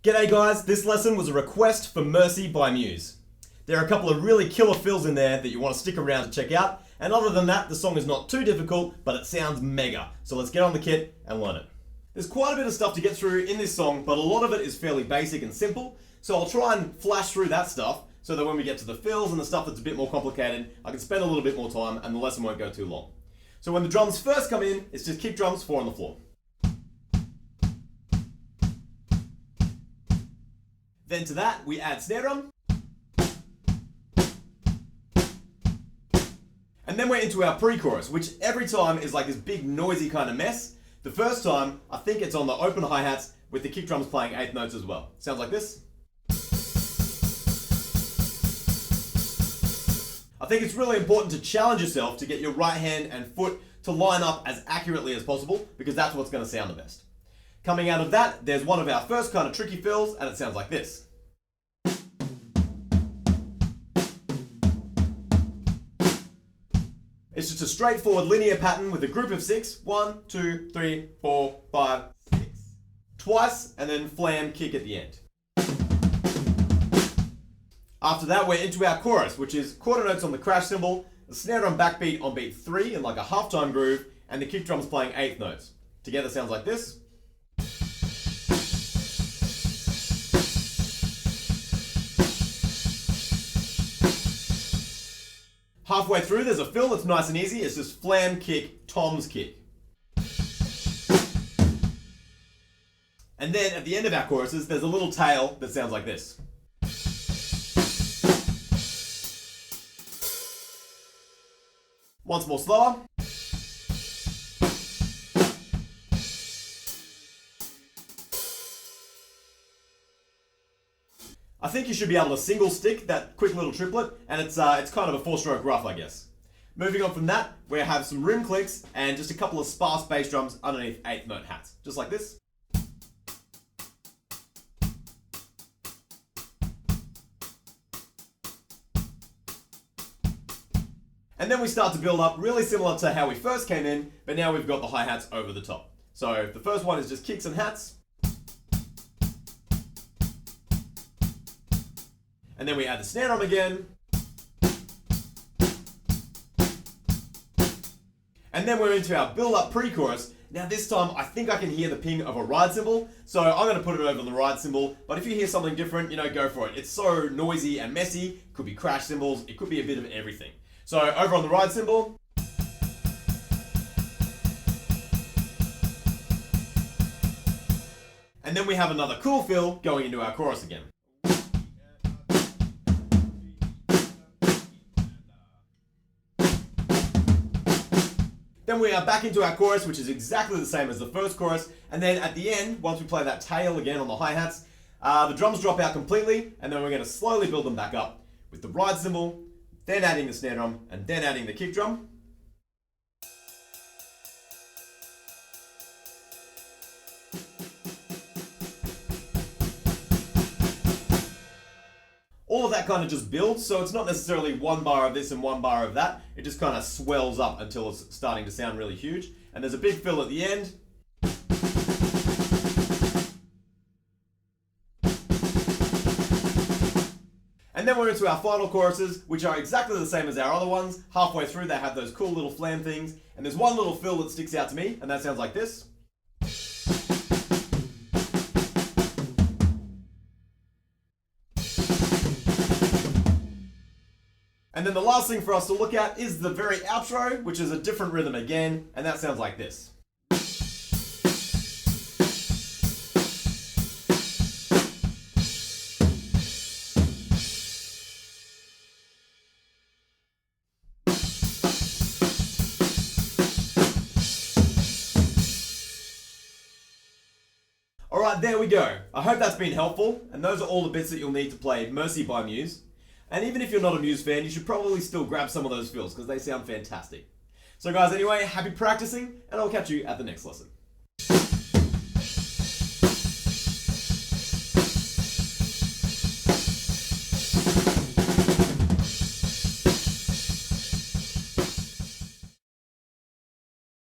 G'day guys, this lesson was a request for Mercy by Muse. There are a couple of really killer fills in there that you want to stick around to check out, and other than that, the song is not too difficult, but it sounds mega. So let's get on the kit and learn it. There's quite a bit of stuff to get through in this song, but a lot of it is fairly basic and simple, so I'll try and flash through that stuff so that when we get to the fills and the stuff that's a bit more complicated, I can spend a little bit more time and the lesson won't go too long. So when the drums first come in, it's just kick drums, 4 on the floor. Then to that, we add snare drum. And then we're into our pre-chorus, which every time is like this big noisy kind of mess. The first time, I think it's on the open hi-hats with the kick drums playing 8th notes as well. Sounds like this. I think it's really important to challenge yourself to get your right hand and foot to line up as accurately as possible, because that's what's going to sound the best. Coming out of that, there's one of our first kind of tricky fills, and it sounds like this. It's just a straightforward linear pattern with a group of 6. 1, 2, 3, 4, 5, 6. Twice, and then flam kick at the end. After that, we're into our chorus, which is quarter notes on the crash cymbal, the snare drum backbeat on beat 3 in like a halftime groove, and the kick drums playing 8th notes. Together sounds like this. Halfway through, there's a fill that's nice and easy. It's just flam kick, toms kick. And then at the end of our choruses, there's a little tail that sounds like this. Once more slower. I think you should be able to single stick that quick little triplet, and it's kind of a 4-stroke rough, I guess. Moving on from that, we have some rim clicks and just a couple of sparse bass drums underneath 8th note hats, just like this. And then we start to build up really similar to how we first came in, but now we've got the hi-hats over the top. So the first one is just kicks and hats. And then we add the snare drum again. And then we're into our build-up pre-chorus. Now this time, I think I can hear the ping of a ride cymbal, so I'm going to put it over on the ride cymbal. But if you hear something different, go for it. It's so noisy and messy. It could be crash cymbals. It could be a bit of everything. So over on the ride cymbal. And then we have another cool fill going into our chorus again. Then we are back into our chorus, which is exactly the same as the first chorus. And then at the end, once we play that tail again on the hi-hats, the drums drop out completely, and then we're going to slowly build them back up with the ride cymbal, then adding the snare drum, and then adding the kick drum. All of that kind of just builds, so it's not necessarily one bar of this and one bar of that. It just kind of swells up until it's starting to sound really huge. And there's a big fill at the end. And then we're into our final choruses, which are exactly the same as our other ones. Halfway through, they have those cool little flam things. And there's one little fill that sticks out to me, and that sounds like this. And then the last thing for us to look at is the very outro, which is a different rhythm again, and that sounds like this. Alright, there we go. I hope that's been helpful, and those are all the bits that you'll need to play Mercy by Muse. And even if you're not a Muse fan, you should probably still grab some of those fills because they sound fantastic. So guys, anyway, happy practicing, and I'll catch you at the next lesson.